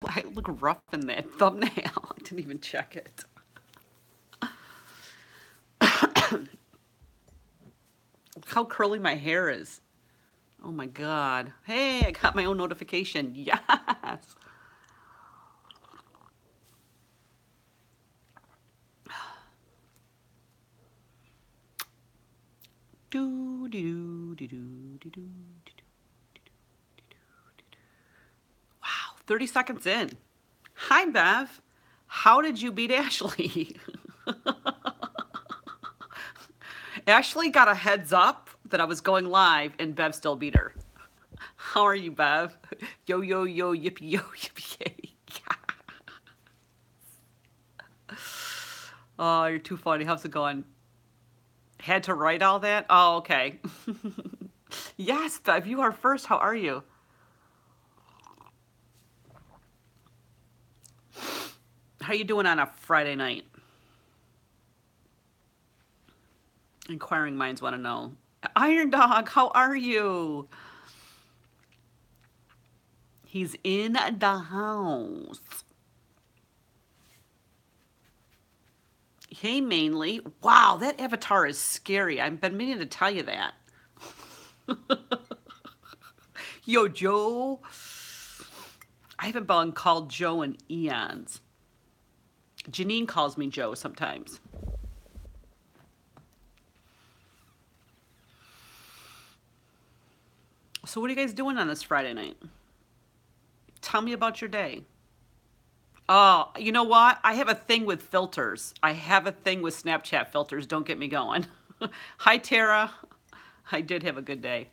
I look rough in that thumbnail. I didn't even check it. Look how curly my hair is. Oh my God. Hey, I got my own notification. Yes. Do, do, do, do, do, do, do, do. Wow, 30 seconds in. Hi, Bev. How did you beat Ashley? Ashley got a heads up that I was going live, and Bev still beat her. How are you, Bev? Yo, yo, yo, yippee, yo, yippee, yay. Oh, you're too funny. How's it going? Had to write all that? Oh, okay. Yes, Bev, you are first. How are you? How you doing on a Friday night? Inquiring minds want to know. Iron Dog, how are you? He's in the house. Hey, mainly. Wow, that avatar is scary. I've been meaning to tell you that. Yo, Joe. I haven't been called Joe in eons. Janine calls me Joe sometimes. So what are you guys doing on this Friday night? Tell me about your day. Oh, you know what? I have a thing with filters. I have a thing with Snapchat filters. Don't get me going. Hi, Tara. I did have a good day.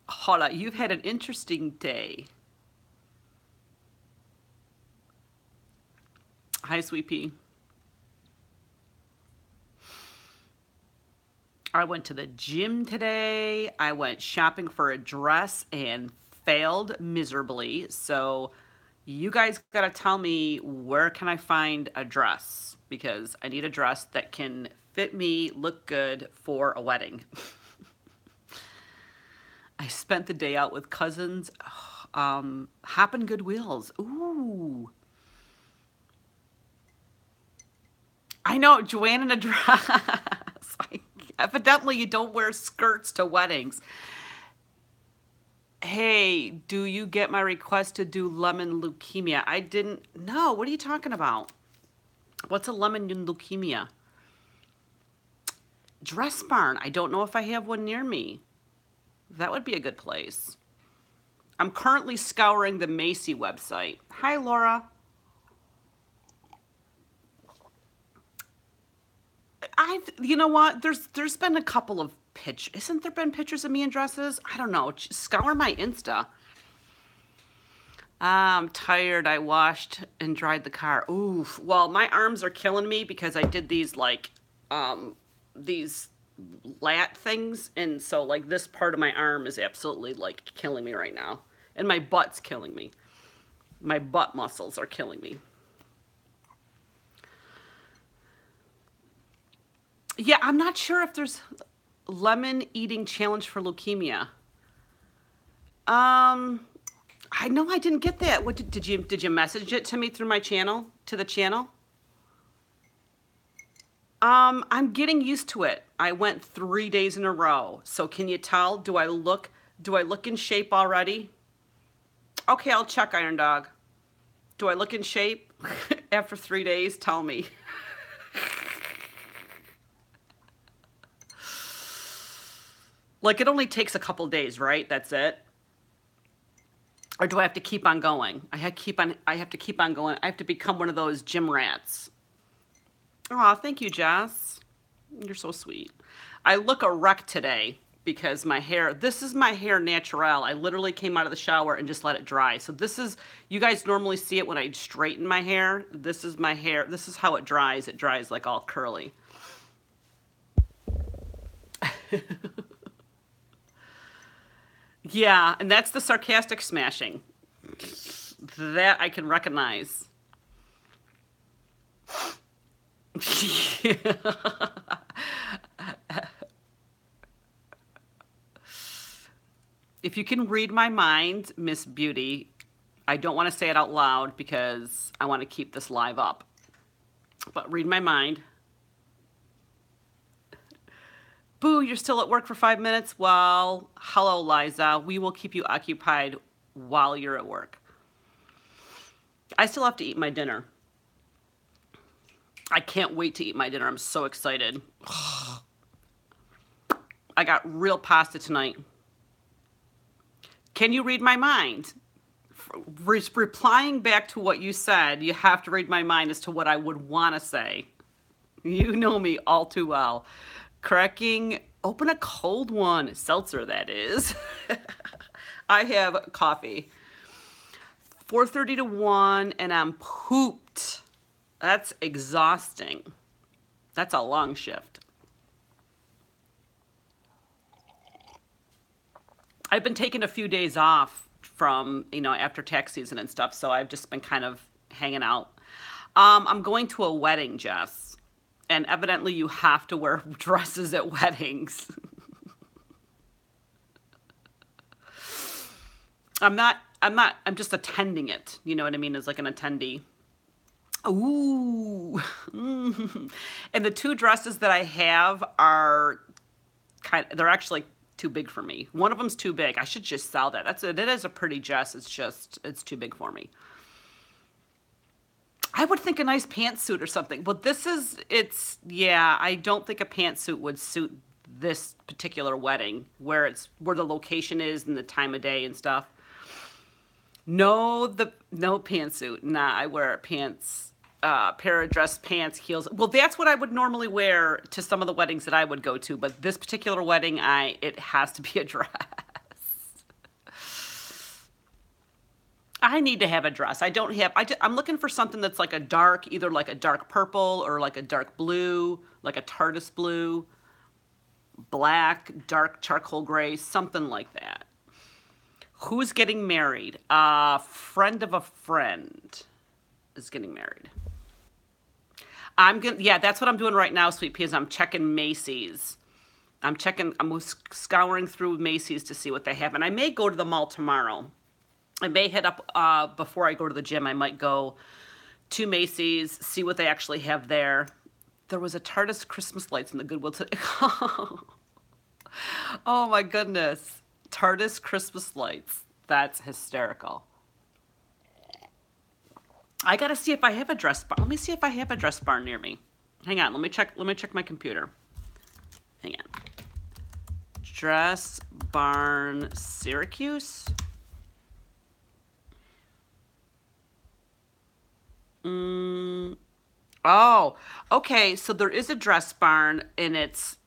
Hold on. You've had an interesting day. Hi, Sweet Pea. I went to the gym today. I went shopping for a dress and failed miserably. So you guys got to tell me, where can I find a dress? Because I need a dress that can fit me, look good for a wedding. I spent the day out with cousins, hopping good wheels. Ooh. I know, Joanne in a dress. Evidently, you don't wear skirts to weddings. Hey, do you get my request to do lemon leukemia? I didn't. No, what are you talking about? What's a lemon leukemia? Dress Barn. I don't know if I have one near me. That would be a good place. I'm currently scouring the Macy website. Hi, Laura. You know what? There's been a couple of isn't there been pictures of me in dresses? I don't know. Scour my Insta. I'm tired. I washed and dried the car. Oof. Well, my arms are killing me because I did these lat things, and so like this part of my arm is absolutely like killing me right now, and my butt's killing me. My butt muscles are killing me. Yeah, I'm not sure if there's lemon eating challenge for leukemia. Um, I know I didn't get that. What did you message it to me through my channel to the channel? I'm getting used to it. I went 3 days in a row. So can you tell? Do I look in shape already? Okay, I'll check, Iron Dog. Do I look in shape after 3 days? Tell me. Like it only takes a couple days, right? That's it. Or do I have to keep on going? I have to keep on going. I have to become one of those gym rats. Aw, thank you, Jess. You're so sweet. I look a wreck today because this is my hair naturel. I literally came out of the shower and just let it dry. So you guys normally see it when I straighten my hair. This is my hair. This is how it dries. It dries like all curly. Yeah, and that's the sarcastic smashing. That I can recognize. If you can read my mind, Miss Beauty, I don't want to say it out loud because I want to keep this live up. But read my mind. Boo, you're still at work for 5 minutes? Well, hello, Liza. We will keep you occupied while you're at work. I still have to eat my dinner. I can't wait to eat my dinner. I'm so excited. I got real pasta tonight. Can you read my mind? Replying back to what you said, you have to read my mind as to what I would want to say. You know me all too well. Cracking open a cold one. Seltzer, that is. I have coffee. 4:30 to 1, and I'm pooped. That's exhausting. That's a long shift. I've been taking a few days off from, after tax season and stuff, so I've just been kind of hanging out. I'm going to a wedding, Jess, and evidently you have to wear dresses at weddings. I'm just attending it. You know what I mean? As like an attendee. Ooh. And the two dresses that I have are they're actually too big for me. One of them's too big. I should just sell that. That is a pretty dress. It's too big for me. I would think a nice pantsuit or something. But I don't think a pantsuit would suit this particular wedding where the location is and the time of day and stuff. No pantsuit. Nah, I wear pants, pair of dress pants, heels. Well, that's what I would normally wear to some of the weddings that I would go to, but this particular wedding, it has to be a dress. I need to have a dress. I'm looking for something that's like either like a dark purple or like a dark blue, like a TARDIS blue, black, dark charcoal gray, something like that. Who's getting married? A friend of a friend is getting married. That's what I'm doing right now, Sweet Peas. I'm checking Macy's. I'm scouring through Macy's to see what they have. And I may go to the mall tomorrow. I may head up, before I go to the gym, I might go to Macy's, see what they actually have there. There was a TARDIS Christmas lights in the Goodwill today. Oh my goodness. TARDIS Christmas lights. That's hysterical. I gotta see if I have a dress barn. Let me see if I have a dress barn near me. Hang on, let me check my computer. Hang on. Dress barn Syracuse. Oh, okay. So there is a dress barn, and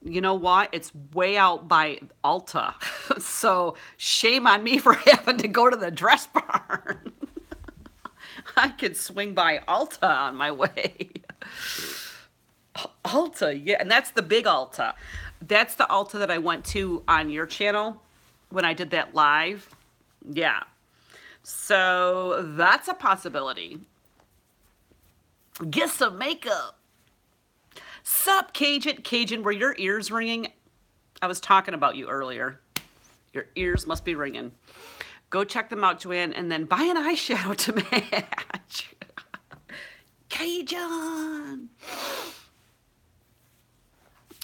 you know what? It's way out by Ulta. So shame on me for having to go to the dress barn. I could swing by Ulta on my way. Ulta, yeah. And that's the big Ulta. That's the Ulta that I went to on your channel when I did that live. Yeah. So that's a possibility. Get some makeup. Sup, Cajun, were your ears ringing? I was talking about you earlier. Your ears must be ringing. Go check them out, Joanne, and then buy an eyeshadow to match. Cajun.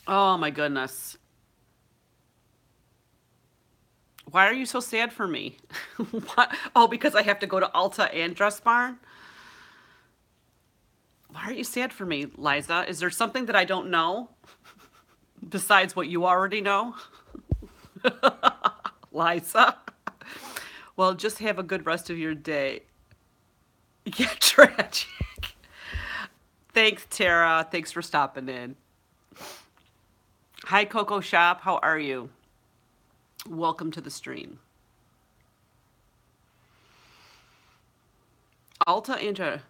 Oh my goodness. Why are you so sad for me? What? Oh, because I have to go to Ulta and Dress Barn? Why are you sad for me, Liza? Is there something that I don't know besides what you already know? Liza? Well, just have a good rest of your day. Yeah, tragic. Thanks, Tara. Thanks for stopping in. Hi, Coco Shop. How are you? Welcome to the stream. Ulta and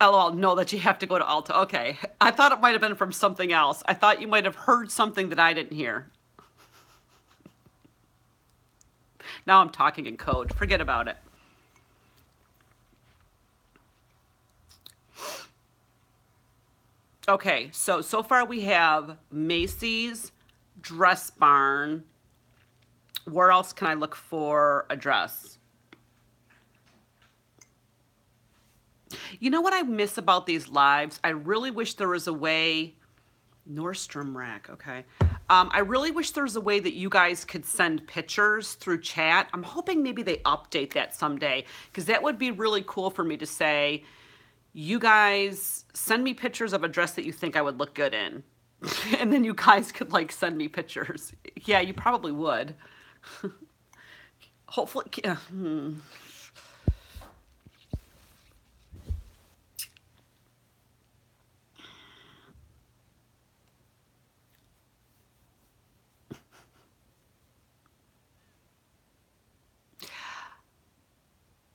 LOL, no, that you have to go to Ulta. Okay. I thought it might have been from something else. I thought you might have heard something that I didn't hear. Now I'm talking in code. Forget about it. Okay, so far we have Macy's, Dress Barn, Where else can I look for a dress? You know what I miss about these lives? I really wish there was a way. Nordstrom Rack, okay. I really wish there was a way that you guys could send pictures through chat. I'm hoping maybe they update that someday, because that would be really cool for me to say, you guys send me pictures of a dress that you think I would look good in. And then you guys could like send me pictures. Yeah, you probably would. Hopefully.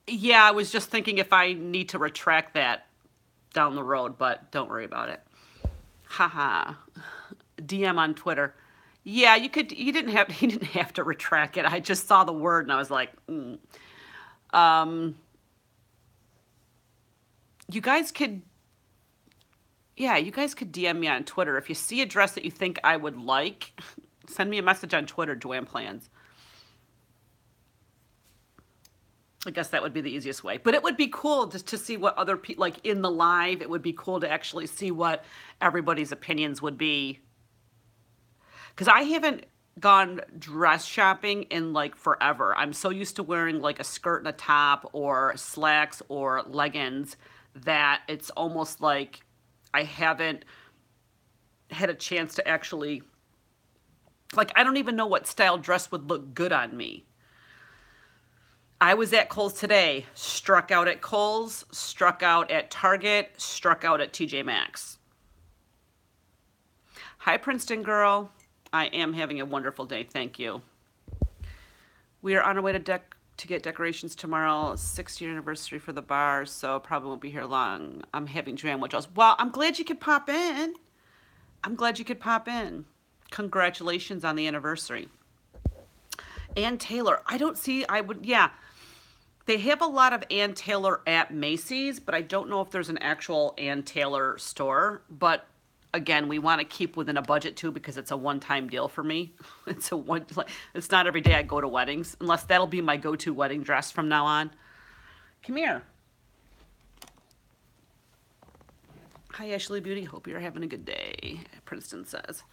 Yeah, I was just thinking if I need to retract that down the road, but don't worry about it. Haha. DM on Twitter. Yeah, you could. You didn't have. You didn't have to retract it. I just saw the word and I was like, you guys could. Yeah, you guys could DM me on Twitter if you see a dress that you think I would like. Send me a message on Twitter, Joanne Plans. I guess that would be the easiest way. But it would be cool just to see what other people, like in the live, it would be cool to actually see what everybody's opinions would be. Because I haven't gone dress shopping in like forever. I'm so used to wearing like a skirt and a top or slacks or leggings that it's almost like I haven't had a chance to actually, like, I don't even know what style dress would look good on me. I was at Kohl's today, struck out at Kohl's, struck out at Target, struck out at TJ Maxx. Hi, Princeton girl. I am having a wonderful day. Thank you. We are on our way to get decorations tomorrow. 6th year anniversary for the bar, so probably won't be here long. I'm having Joanne Woodhouse. Well, I'm glad you could pop in. I'm glad you could pop in. Congratulations on the anniversary. Ann Taylor. I don't see, I would, yeah. They have a lot of Ann Taylor at Macy's, but I don't know if there's an actual Ann Taylor store. But again, we want to keep within a budget too, because it's a one-time deal for me. It's not every day I go to weddings, unless that'll be my go-to wedding dress from now on. Come here. Hi, Ashley Beauty. Hope you're having a good day, Princeton says.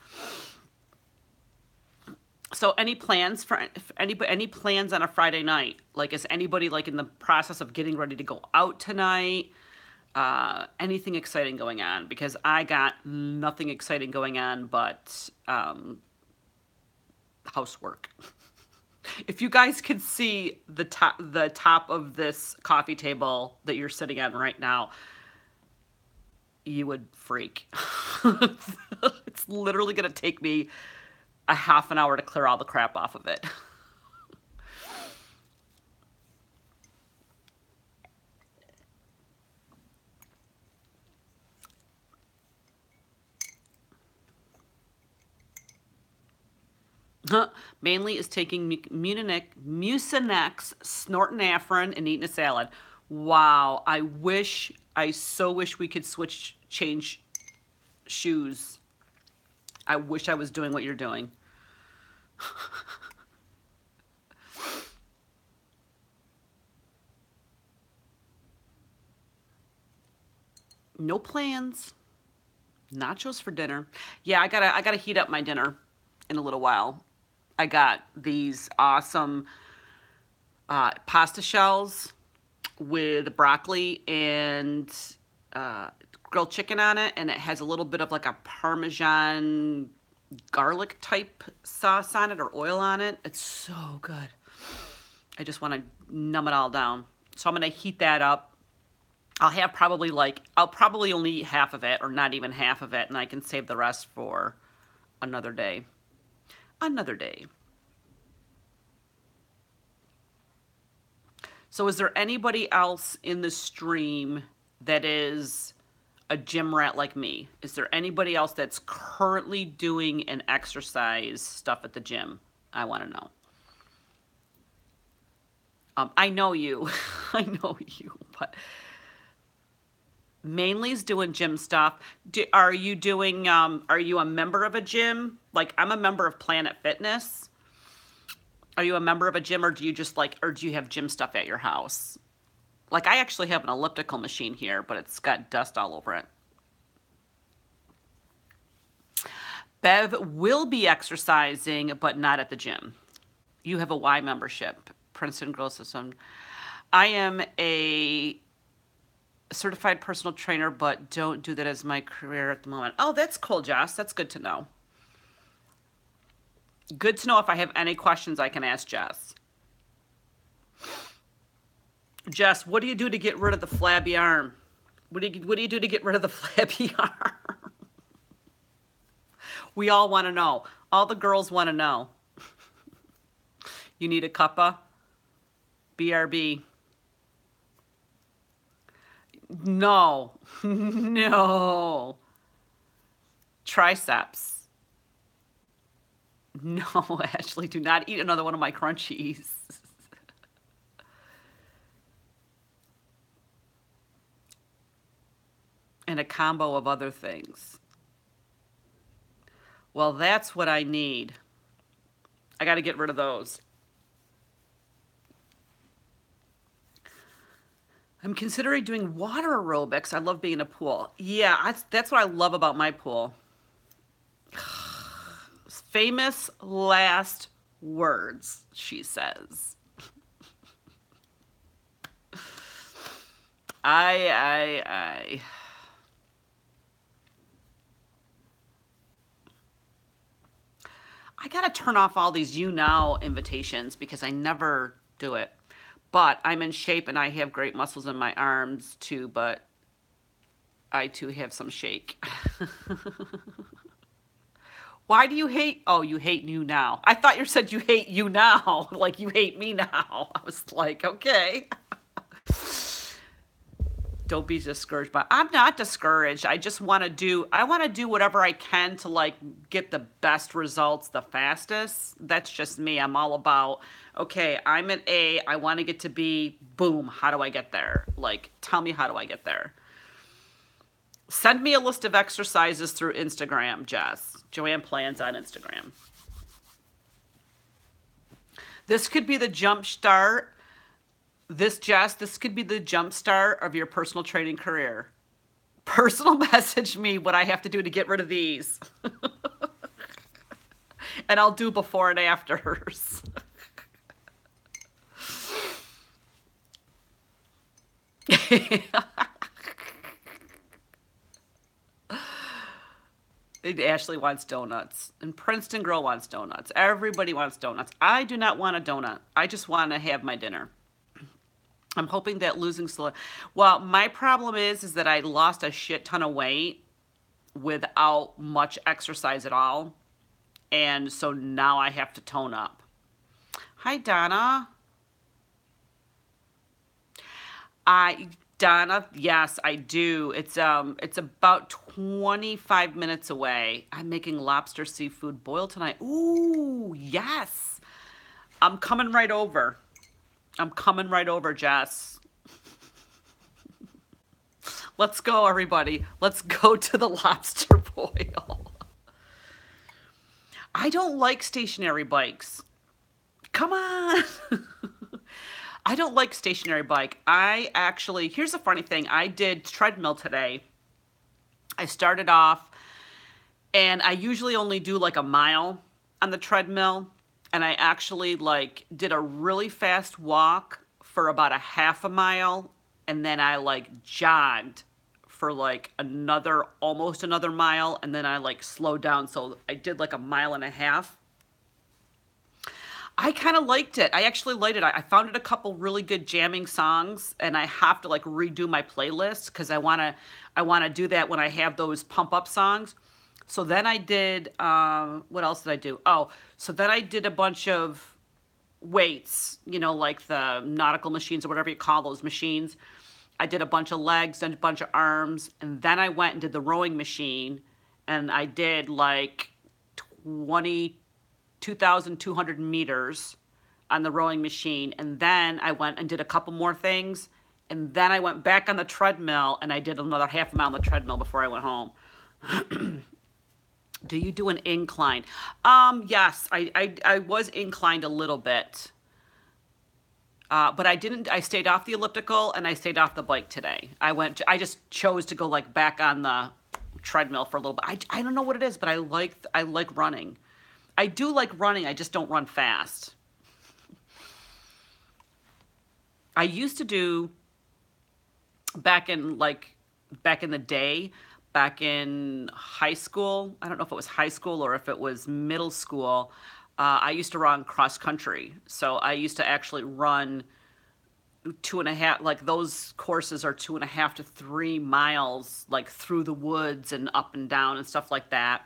So any plans for any plans on a Friday night? Like, is anybody like in the process of getting ready to go out tonight? Anything exciting going on? Because I got nothing exciting going on but housework. If you guys could see the top of this coffee table that you're sitting on right now, you would freak. It's literally gonna take me a half an hour to clear all the crap off of it. Mainly is taking Mucinex, Snortonafrin, and eating a salad. Wow, I so wish we could change shoes. I wish I was doing what you're doing. No plans. Nachos for dinner. Yeah, I gotta heat up my dinner in a little while. I got these awesome pasta shells with broccoli and grilled chicken on it, and it has a little bit of like a Parmesan garlic type sauce on it or oil on it. It's so good. I just want to numb it all down. So I'm going to heat that up. I'll probably only eat half of it or not even half of it, and I can save the rest for another day. Another day. So is there anybody else in the stream that is a gym rat like me? Is there anybody else that's currently doing an exercise stuff at the gym? I want to know. I know you. I know you, but mainly is doing gym stuff. Are you a member of a gym? Like, I'm a member of Planet Fitness. Are you a member of a gym, or do you just like, or do you have gym stuff at your house? Like, I actually have an elliptical machine here, but it's got dust all over it. Bev will be exercising, but not at the gym. You have a Y membership, Princeton Growth System. I am a certified personal trainer, but don't do that as my career at the moment. Oh, that's cool, Jess. That's good to know. Good to know if I have any questions I can ask Jess. Jess, what do you do to get rid of the flabby arm? What do you do to get rid of the flabby arm? We all want to know. All the girls want to know. You need a cuppa? BRB. No. No. Triceps. No, Ashley, do not eat another one of my crunchies. And a combo of other things. Well, that's what I need. I got to get rid of those. I'm considering doing water aerobics. I love being in a pool. Yeah, that's what I love about my pool. Famous last words, she says. I gotta turn off all these You Now invitations because I never do it. But I'm in shape and I have great muscles in my arms too, but I too have some shake. Why do you hate? Oh, you hate You Now. I thought you said you hate You Now, like you hate me now. I was like, okay. Don't be discouraged, but I'm not discouraged. I just want to do, I want to do whatever I can to like get the best results the fastest. That's just me. I'm all about, okay, I'm at A, I want to get to B, boom, how do I get there? Like, tell me, how do I get there? Send me a list of exercises through Instagram, Jess. Joanne Plans on Instagram. This could be the jump start. This could be the jump start of your personal training career. Personal message me what I have to do to get rid of these. And I'll do before and afters. Ashley wants donuts. And Princeton Girl wants donuts. Everybody wants donuts. I do not want a donut. I just want to have my dinner. I'm hoping that losing slow. Well, my problem is that I lost a shit ton of weight without much exercise at all. And so now I have to tone up. Hi, Donna. Donna, yes, I do. It's about 25 minutes away. I'm making lobster seafood boil tonight. Ooh, yes. I'm coming right over. I'm coming right over, Jess. Let's go, everybody. Let's go to the lobster boil. I don't like stationary bikes. Come on. I don't like stationary bike. Here's a funny thing. I did treadmill today. I started off, and I usually only do like a mile on the treadmill. And I actually like did a really fast walk for about a half a mile. And then I like jogged for like almost another mile. And then I like slowed down. So I did like a mile and a half. I kind of liked it. I actually liked it. I found it a couple really good jamming songs, and I have to like redo my playlist because I want to do that when I have those pump up songs. So then I did, what else did I do? Oh, so then I did a bunch of weights, like the nautical machines or whatever you call those machines. I did a bunch of legs and a bunch of arms, and then I went and did the rowing machine, and I did like 22,200 meters on the rowing machine. And then I went and did a couple more things, and then I went back on the treadmill, and I did another half a mile on the treadmill before I went home. Do you do an incline? Yes, I was inclined a little bit. But I didn't. I stayed off the elliptical and I stayed off the bike today. I just chose to go like back on the treadmill for a little bit. I don't know what it is, but I like running. I do like running. I just don't run fast. I used to do back in like back in the day, back in high school. I don't know if it was high school or if it was middle school. I used to run cross country, so I used to actually run 2.5, like those courses are 2.5 to 3 miles like through the woods and up and down and stuff like that.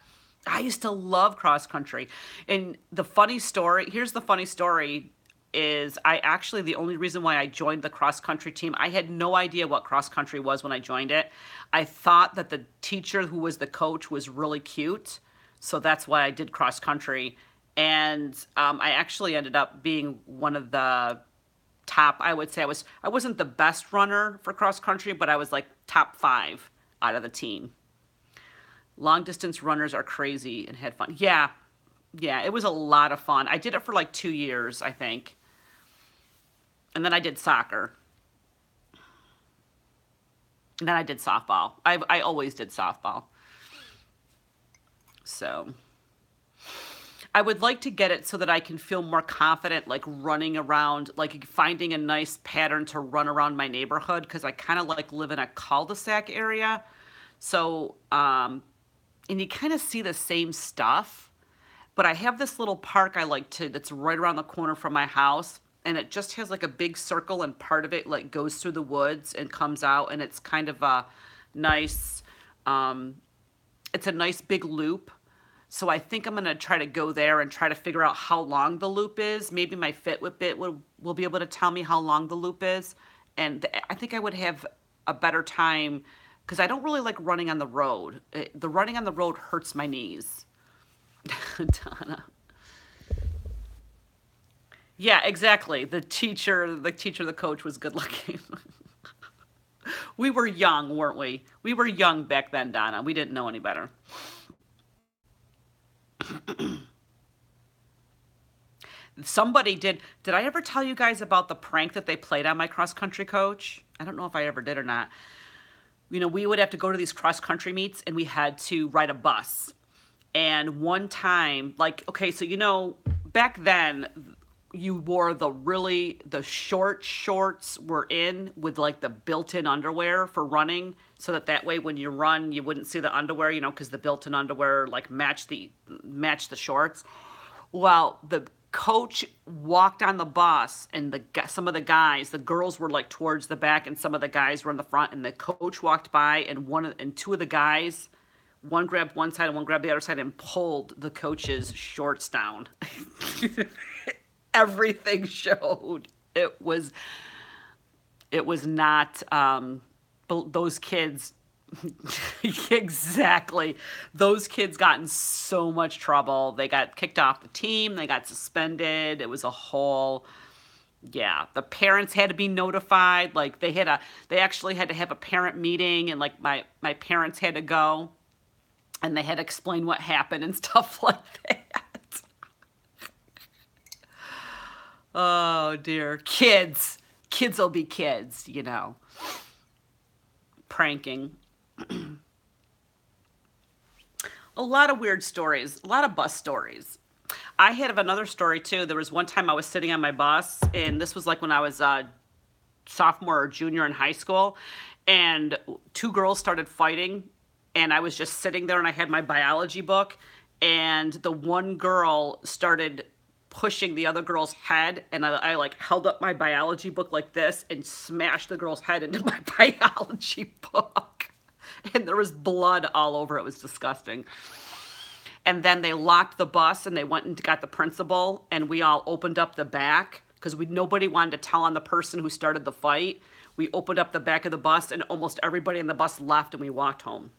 I used to love cross country. And the funny story, here's the funny story, is I actually, the only reason why I joined the cross country team, I had no idea what cross country was when I joined it. I thought that the teacher who was the coach was really cute, so that's why I did cross country. And I actually ended up being one of the top. I would say I wasn't the best runner for cross country, but I was like top 5 out of the team. Long distance runners are crazy and had fun. Yeah, yeah, it was a lot of fun. I did it for like 2 years, I think, and then I did soccer, and then I did softball. I always did softball. So I would like to get it so that I can feel more confident, like running around, like finding a nice pattern to run around my neighborhood, because I kind of like live in a cul-de-sac area. So, and you kind of see the same stuff. But I have this little park I like to, that's right around the corner from my house. And it just has like a big circle, and part of it like goes through the woods and comes out. And it's kind of a nice, um, it's a nice big loop. So I think I'm gonna try to go there and try to figure out how long the loop is. Maybe my Fitbit will be able to tell me how long the loop is. And I think I would have a better time because I don't really like running on the road. The running on the road hurts my knees. Donna. Yeah, exactly. The coach was good looking. We were young, weren't we? We were young back then, Donna. We didn't know any better. Somebody did. Did I ever tell you guys about the prank that they played on my cross country coach? I don't know if I ever did or not. We would have to go to these cross country meets and we had to ride a bus. And one time, like, okay, so back then you wore the short shorts were in with like the built-in underwear for running, so that way when you run you wouldn't see the underwear, because the built-in underwear like match the shorts. Well, the coach walked on the bus, and some of the guys, the girls were like towards the back, and some of the guys were in the front. And the coach walked by, and two of the guys, one grabbed one side and one grabbed the other side, and pulled the coach's shorts down. Everything showed. It was not those kids. Exactly. Those kids got in so much trouble. They got kicked off the team, they got suspended. It was a whole, yeah, the parents had to be notified. Like they actually had to have a parent meeting, and like my parents had to go, and they had to explain what happened and stuff like that. Oh dear. Kids will be kids. Pranking. A lot of weird stories, a lot of bus stories. I had another story too. There was one time I was sitting on my bus, and this was like when I was a sophomore or junior in high school, and two girls started fighting, and I was just sitting there, and I had my biology book, and the one girl started pushing the other girl's head, and I like held up my biology book like this and smashed the girl's head into my biology book. And there was blood all over. It was disgusting. And then they locked the bus, and they went and got the principal, and we all opened up the back because nobody wanted to tell on the person who started the fight. We opened up the back of the bus, and almost everybody in the bus left, and we walked home.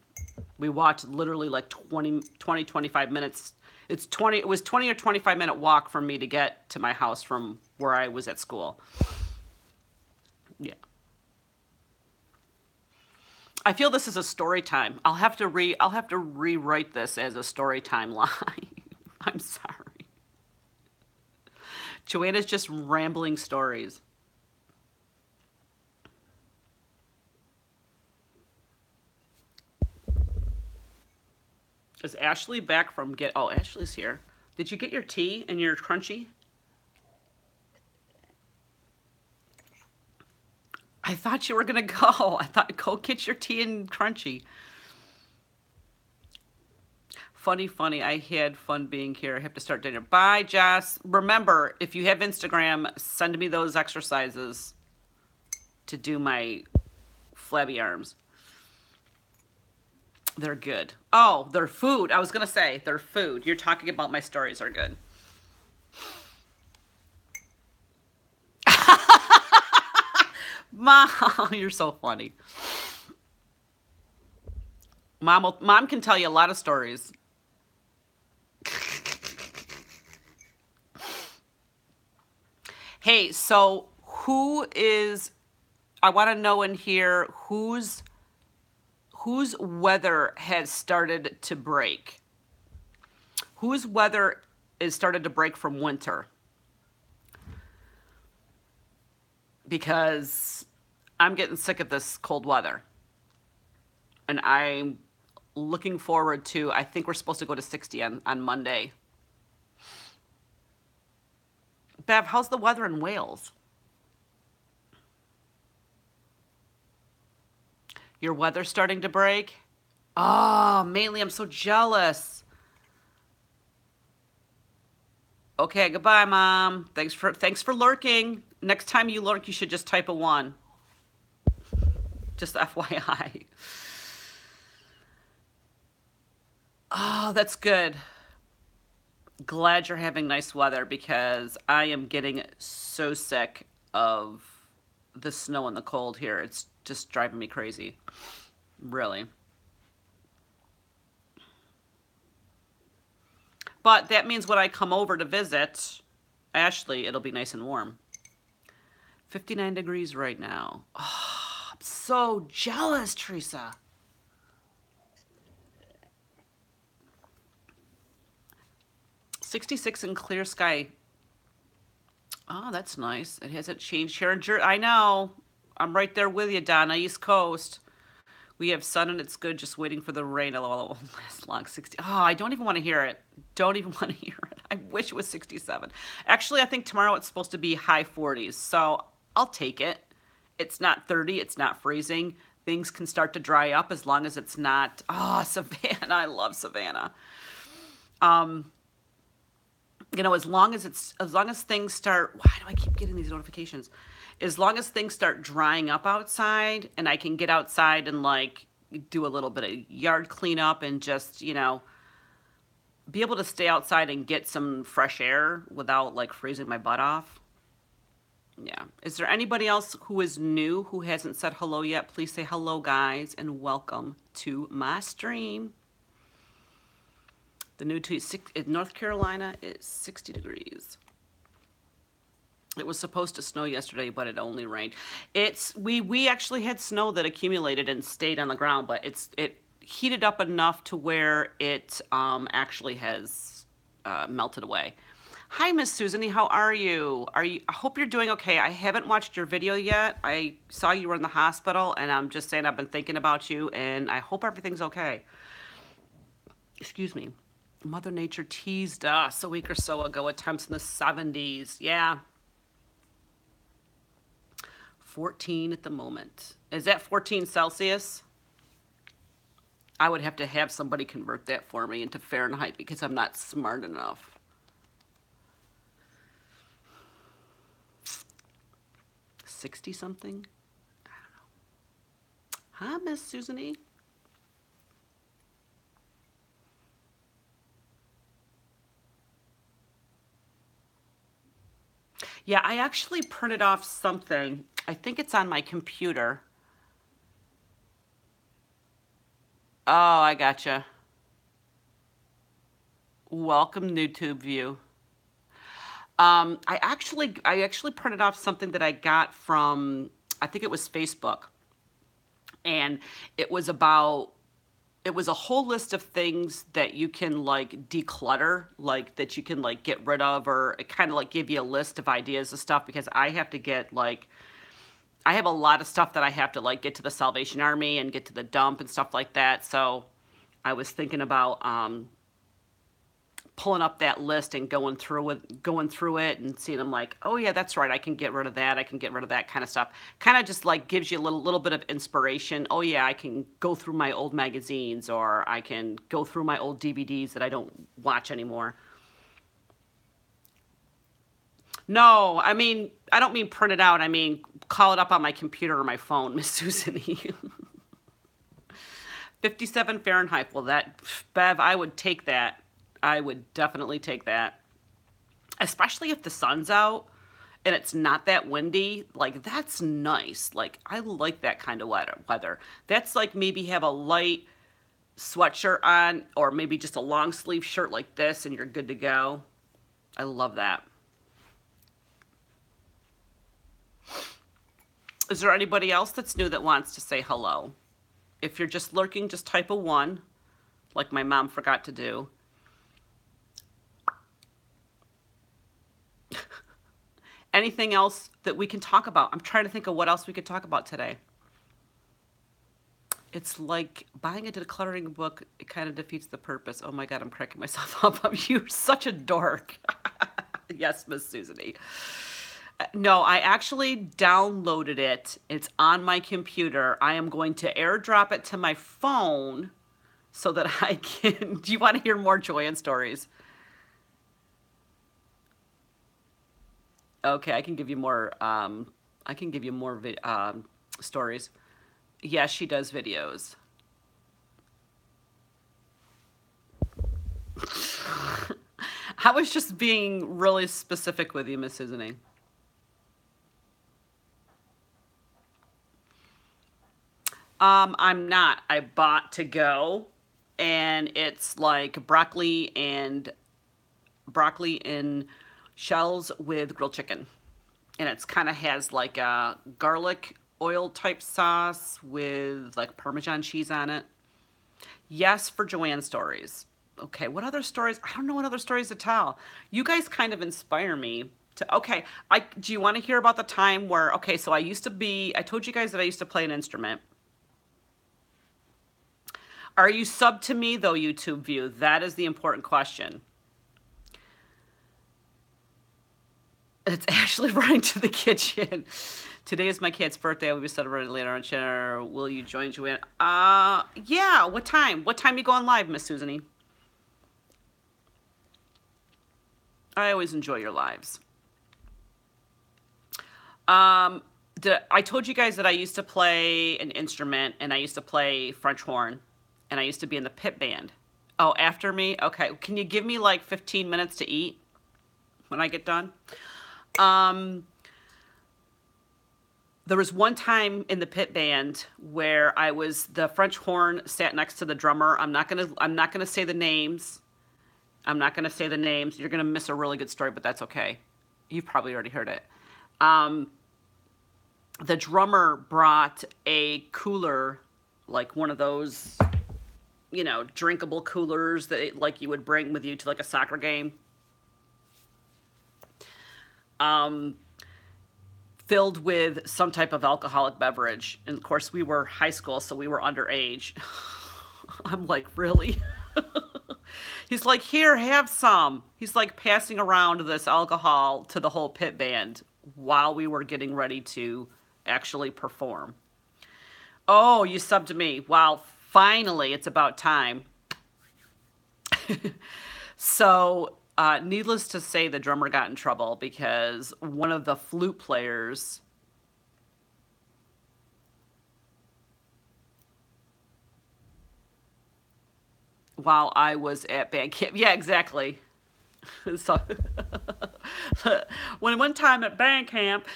We walked literally like 25 minutes. It was 20 or 25-minute walk for me to get to my house from where I was at school. Yeah. I feel this is a story time. I'll have to rewrite this as a story time line. I'm sorry. Joanna's just rambling stories. Is Ashley back from get? Oh, Ashley's here. Did you get your tea and your crunchy? I thought you were gonna go. I thought go get your tea and crunchy. Funny, funny. I had fun being here. I have to start dinner. Bye, Jess. Remember, if you have Instagram, send me those exercises to do my flabby arms. They're good. Oh, they're food. I was gonna say they're food. You're talking about my stories are good. Mom, you're so funny. Mom can tell you a lot of stories. Hey, so who is? I want to know in here whose weather has started to break. Whose weather is started to break from winter? Because I'm getting sick of this cold weather. And I'm looking forward to, I think we're supposed to go to 60 on Monday. Bev, how's the weather in Wales? Your weather's starting to break? Oh, mainly I'm so jealous. Okay, goodbye, Mom. Thanks for lurking. Next time you lurk, you should just type a 1. Just FYI. Oh, that's good. Glad you're having nice weather because I am getting so sick of the snow and the cold here. It's just driving me crazy. Really. But that means when I come over to visit Ashley, it'll be nice and warm. 59 degrees right now. Oh, I'm so jealous, Teresa. '66 in clear sky. Oh, that's nice. It hasn't changed here in Jersey. I know. I'm right there with you, Donna, East Coast. We have sun and it's good, just waiting for the rain. It'll last long. 60. Oh, I don't even want to hear it. Don't even want to hear it. I wish it was 67. Actually, I think tomorrow it's supposed to be high 40s, so I'll take it. It's not 30. It's not freezing. Things can start to dry up as long as it's not. Oh, Savannah. I love Savannah. You know, as long as things start, why do I keep getting these notifications? As long as things start drying up outside and I can get outside and like do a little bit of yard cleanup and just, be able to stay outside and get some fresh air without like freezing my butt off. Yeah. Is there anybody else who is new who hasn't said hello yet? Please say hello, guys, and welcome to my stream. The new tweet in North Carolina is 60 degrees. It was supposed to snow yesterday, but it only rained. We actually had snow that accumulated and stayed on the ground, but it heated up enough to where it actually has melted away. Hi, Miss Susan. How are you? I hope you're doing okay. I haven't watched your video yet. I saw you were in the hospital, and I'm just saying I've been thinking about you, and I hope everything's okay. Excuse me. Mother Nature teased us a week or so ago at temps in the 70s. Yeah. 14 at the moment. Is that 14 Celsius? I would have to have somebody convert that for me into Fahrenheit because I'm not smart enough. 60 something? I don't know. Hi, Miss Susan. Yeah, I actually printed off something. I think it's on my computer. Oh, I gotcha. Welcome, YouTube view. I actually printed off something that I got from, I think it was Facebook. And it was about it was a whole list of things that you can like declutter, like that you can like get rid of, or it kind of like give you a list of ideas of stuff because I have to get like I have a lot of stuff that I have to like get to the Salvation Army and get to the dump and stuff like that. So I was thinking about pulling up that list and going through it and seeing them like, oh yeah, that's right, I can get rid of that, I can get rid of that kind of stuff. Kind of just like gives you a little bit of inspiration. Oh yeah, I can go through my old magazines, or I can go through my old DVDs that I don't watch anymore. No, I mean, I don't mean print it out. I mean, call it up on my computer or my phone, Miss Susan. 57 Fahrenheit. Well, that, Bev, I would take that. I would definitely take that. Especially if the sun's out and it's not that windy. Like, that's nice. Like, I like that kind of weather. That's like maybe have a light sweatshirt on, or maybe just a long sleeve shirt like this, and you're good to go. I love that. Is there anybody else that's new that wants to say hello? If you're just lurking, just type a one, like my mom forgot to do. Anything else that we can talk about? I'm trying to think of what else we could talk about today. It's like buying a decluttering book, it kind of defeats the purpose. Oh my God, I'm cracking myself up. You're such a dork. Yes, Miss Susie. No, I actually downloaded it. It's on my computer. I am going to airdrop it to my phone so that I can. Do you want to hear more Joanne stories? Okay, I can give you more. I can give you more stories. Yes, she does videos. I was just being really specific with you, Miss Susan. I'm not. I bought to go, and it's like broccoli and shells with grilled chicken, and it's kind of has like a garlic oil type sauce with like Parmesan cheese on it. Yes, for Joanne stories. Okay, what other stories? I don't know what other stories to tell. You guys kind of inspire me to. Okay, I do you want to hear about the time where? Okay, so I told you guys that I used to play an instrument. Are you sub to me though, YouTube view? That is the important question. It's actually running to the kitchen. Today is my cat's birthday. I will be celebrating later on channel. Will you join Joanne? Yeah. What time? What time you going live, Miss Susan? I always enjoy your lives. I told you guys that I used to play an instrument, and I used to play French horn, and I used to be in the pit band. Oh, after me? Okay. Can you give me like 15 minutes to eat when I get done? Um, there was one time in the pit band where the French horn sat next to the drummer. I'm not gonna say the names. I'm not gonna say the names. You're gonna miss a really good story, but that's okay. You've probably already heard it. Um, the drummer brought a cooler, like one of those, drinkable coolers that like you would bring with you to like a soccer game. Um, Filled with some type of alcoholic beverage. And of course, we were high school, so we were underage. I'm like, really? He's like, here, have some. He's like passing around this alcohol to the whole pit band while we were getting ready to actually perform. Oh, you subbed to me. Wow, finally, it's about time. So, needless to say, the drummer got in trouble because one of the flute players, while I was at band camp, yeah, exactly. So, when one time at band camp,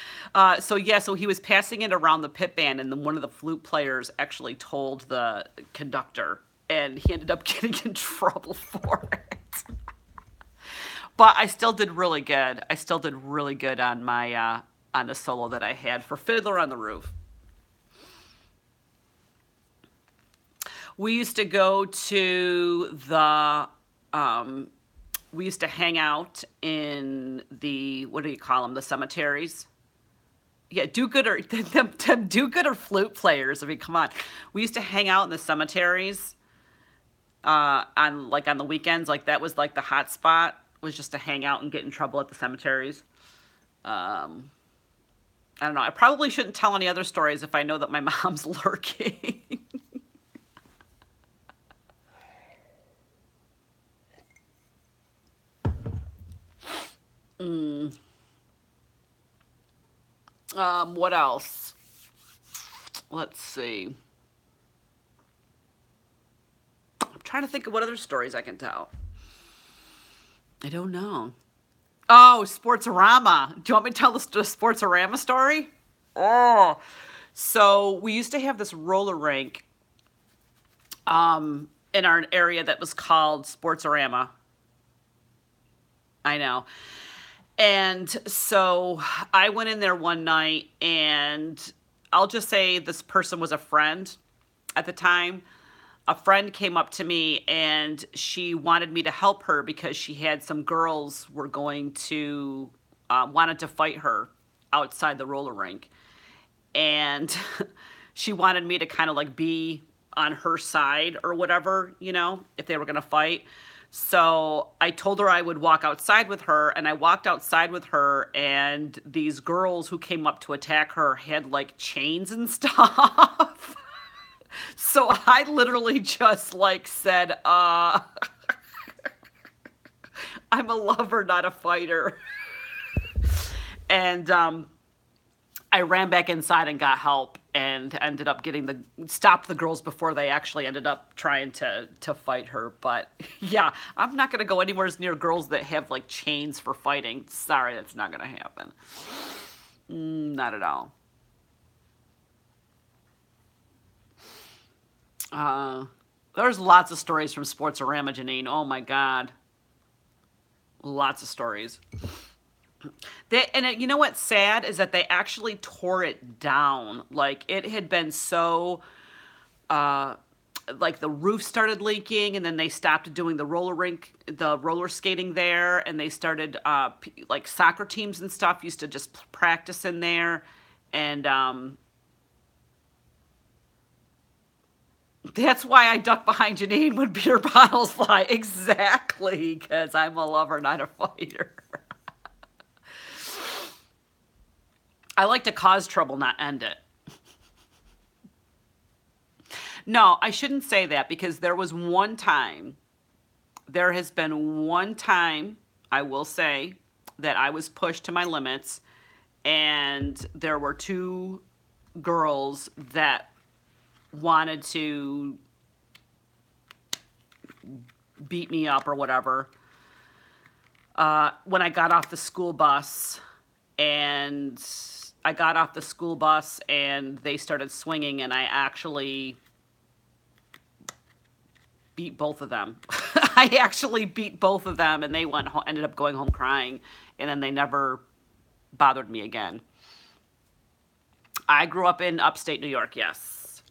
so he was passing it around the pit band, and then one of the flute players actually told the conductor, and he ended up getting in trouble for it. But I still did really good. I still did really good on my on the solo that I had for Fiddler on the Roof. We used to go to the, um, we used to hang out in the, what do you call them, the cemeteries? Yeah, do-gooder, them do-gooder flute players. I mean, come on. We used to hang out in the cemeteries on the weekends. Like that was like the hot spot, was just to hang out and get in trouble at the cemeteries. Um, I don't know. I probably shouldn't tell any other stories if I know that my mom's lurking. What else? Let's see. I'm trying to think of what other stories I can tell. I don't know. Oh, Sportsorama. Do you want me to tell the Sportsorama story? Oh, so we used to have this roller rink in our area that was called Sportsorama. I know. And so I went in there one night, and I'll just say this person was a friend at the time. A friend came up to me and she wanted me to help her because she had some girls were going to, wanted to fight her outside the roller rink. And she wanted me to kind of like be on her side or whatever, if they were going to fight. So I told her I would walk outside with her, and I walked outside with her, and these girls who came up to attack her had like chains and stuff. So I literally just like said, I'm a lover, not a fighter. And I ran back inside and got help and ended up stopped the girls before they actually ended up trying to fight her. But yeah, I'm not going to go anywhere near girls that have like chains for fighting. Sorry, that's not going to happen. Not at all. Uh, there's lots of stories from Sportsorama, Janine. Oh my God. Lots of stories. You know what's sad is that they actually tore it down. Like it had been so, uh, like the roof started leaking, and then they stopped doing the roller skating there, and they started like soccer teams and stuff used to just practice in there, and that's why I duck behind Janine when beer bottles fly. Exactly, because I'm a lover, not a fighter. I like to cause trouble, not end it. No, I shouldn't say that because there has been one time, I will say, that I was pushed to my limits, and there were two girls that wanted to beat me up or whatever. When I got off the school bus, and I got off the school bus and they started swinging, and I actually beat both of them. I actually beat both of them, and they ended up going home crying, and then they never bothered me again. I grew up in upstate New York, yes.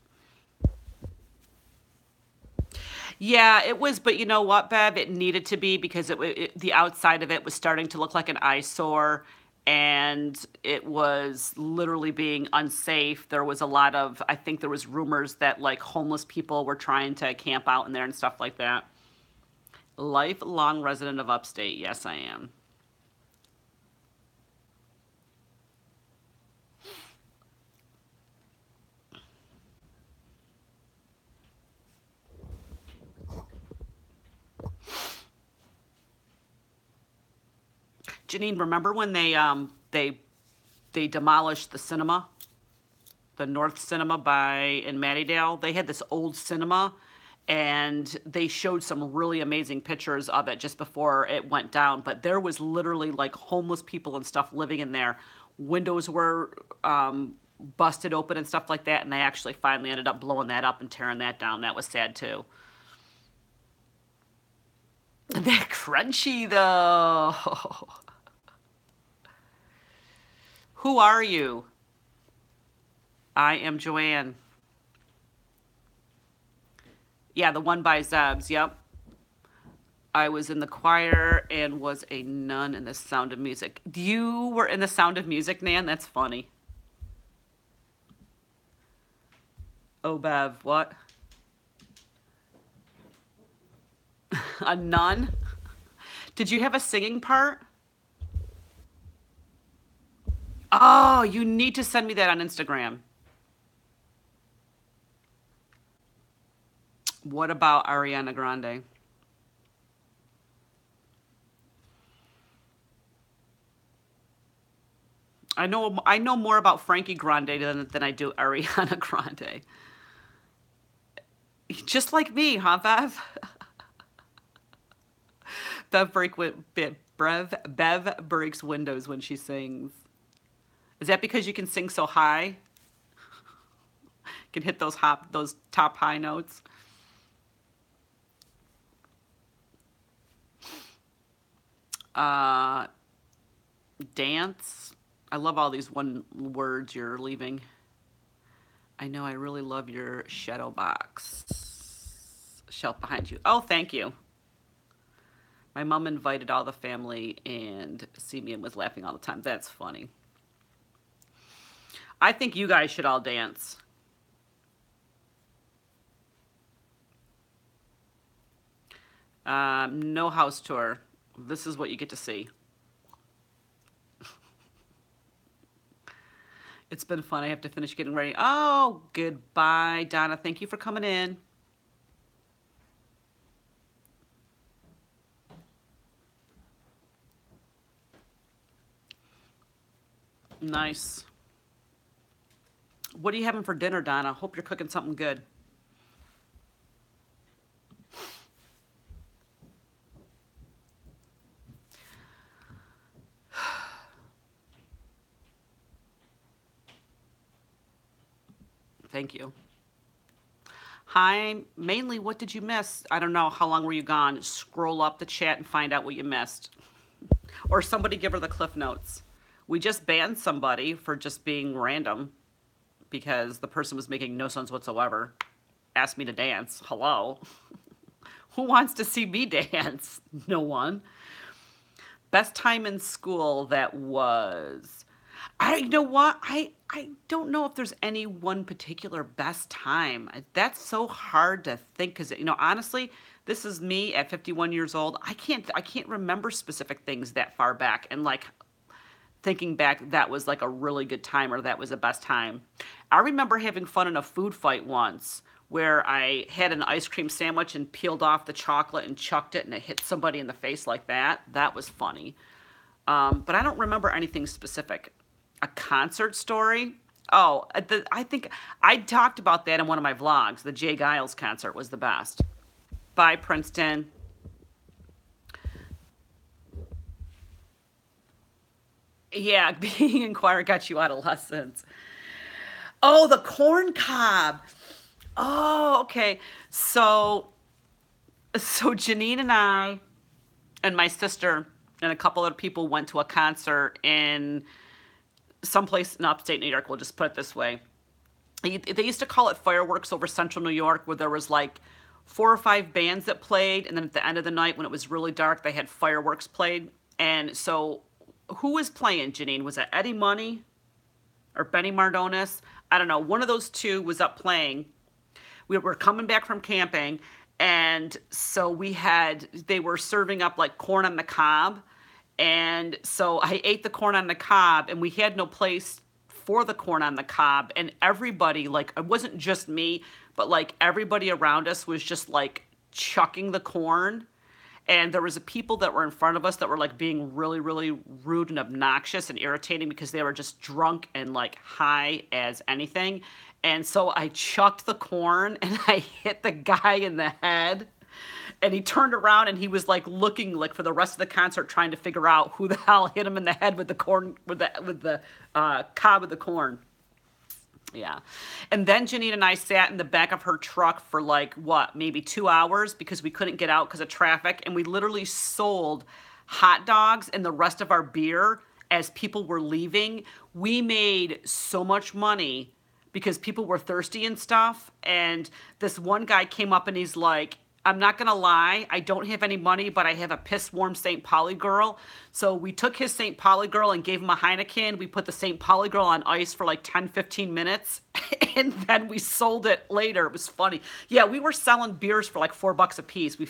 Yeah, it was, but you know what, Bev? It needed to be because the outside of it was starting to look like an eyesore, and it was literally being unsafe. There was a lot of, I think there was rumors that like homeless people were trying to camp out in there and stuff like that. Lifelong resident of upstate, yes, I am. Janine, remember when they demolished the cinema, the North Cinema in Mattydale? They had this old cinema, and they showed some really amazing pictures of it just before it went down. But there was literally like homeless people and stuff living in there. Windows were busted open and stuff like that, and they actually finally ended up blowing that up and tearing that down. That was sad too. They're crunchy though. Who are you? I am Joanne. Yeah, the one by Zeb's. Yep. I was in the choir and was a nun in the Sound of Music. You were in the Sound of Music, Nan? That's funny. Oh, Bev, what? A nun? Did you have a singing part? Oh, you need to send me that on Instagram. What about Ariana Grande? I know more about Frankie Grande than I do Ariana Grande. Just like me, huh, Bev? Bev breaks windows when she sings. Is that because you can sing so high? Can hit those top high notes? Uh, Dance. I love all these one words you're leaving. I know I really love your shadow box shelf behind you. Oh, thank you. My mom invited all the family and see me and was laughing all the time. That's funny. I think you guys should all dance. No house tour. This is what you get to see. It's been fun. I have to finish getting ready. Oh, goodbye, Donna. Thank you for coming in. Nice. What are you having for dinner, Donna? Hope you're cooking something good. Thank you. Hi, mainly, what did you miss? I don't know. How long were you gone? Scroll up the chat and find out what you missed. Or somebody give her the cliff notes. We just banned somebody for just being random because the person was making no sense whatsoever. Asked me to dance. Hello. Who wants to see me dance? No one. Best time in school that was. You know what? I don't know if there's any one particular best time. That's so hard to think because honestly, this is me at 51 years old. I can't remember specific things that far back and like thinking back that was like a really good time or that was the best time. I remember having fun in a food fight once where I had an ice cream sandwich and peeled off the chocolate and chucked it and it hit somebody in the face like that. That was funny. But I don't remember anything specific. A concert story? Oh, I think I talked about that in one of my vlogs. The Jay Giles concert was the best. Bye, Princeton. Yeah, being in choir got you adolescence. Oh, the corn cob. Oh, okay. So Janine and I and my sister and a couple other people went to a concert in someplace in upstate New York. We'll just put it this way. They used to call it fireworks over central New York, where there was like 4 or 5 bands that played, and then at the end of the night when it was really dark, they had fireworks played. And so who was playing, Janine? Was it Eddie Money or Benny Mardones? I don't know. One of those two was up playing. We were coming back from camping, and so they were serving up like corn on the cob. And so I ate the corn on the cob, and we had no place for the corn on the cob. And everybody, like, it wasn't just me, but like everybody around us was just like chucking the corn. And there was a people that were in front of us that were like being really, really rude and obnoxious and irritating because they were just drunk and like high as anything. And so I chucked the corn and I hit the guy in the head. And he turned around and he was like looking like for the rest of the concert trying to figure out who the hell hit him in the head with the corn with the cob of the corn. Yeah. And then Janine and I sat in the back of her truck for like, what, maybe 2 hours because we couldn't get out because of traffic. And we literally sold hot dogs and the rest of our beer as people were leaving. We made so much money because people were thirsty and stuff. And this one guy came up and he's like, I'm not going to lie, I don't have any money, but I have a piss warm St. Pauli girl. So we took his St. Pauli girl and gave him a Heineken. We put the St. Pauli girl on ice for like 10, 15 minutes. And then we sold it later. It was funny. Yeah, we were selling beers for like $4 a piece. We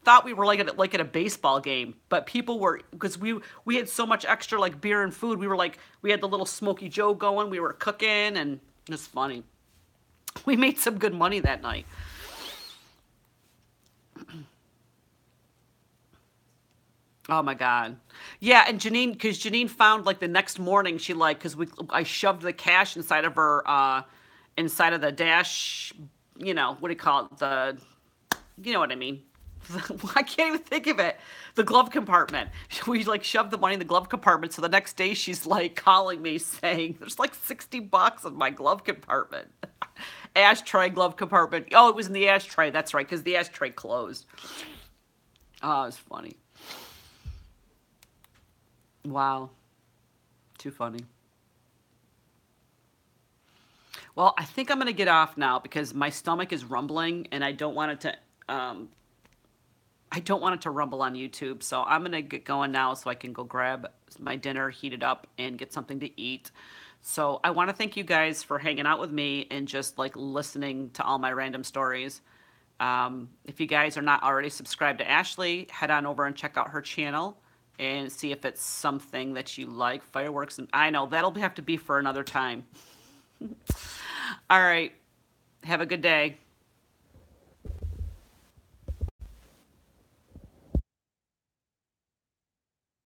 thought we were like at a baseball game, but people were, because we had so much extra like beer and food. We had the little Smoky Joe going. We were cooking, and it was funny. We made some good money that night. Oh my God. Yeah, and Janine, because Janine found like the next morning, she like, because I shoved the cash inside of her, inside of the dash, what do you call it? You know what I mean? I can't even think of it. The glove compartment. We like shoved the money in the glove compartment. So the next day she's like calling me saying, there's like $60 in my glove compartment. Ashtray glove compartment. Oh, it was in the ashtray. That's right, because the ashtray closed. Oh, it was funny. Wow. Too funny. Well, I think I'm going to get off now because my stomach is rumbling and I don't want it to rumble on YouTube. So I'm going to get going now so I can go grab my dinner, heat it up, and get something to eat. So I want to thank you guys for hanging out with me and just like listening to all my random stories. If you guys are not already subscribed to Ashley, head on over and check out her channel and see if it's something that you like. Fireworks, and I know that'll have to be for another time. All right. Have a good day.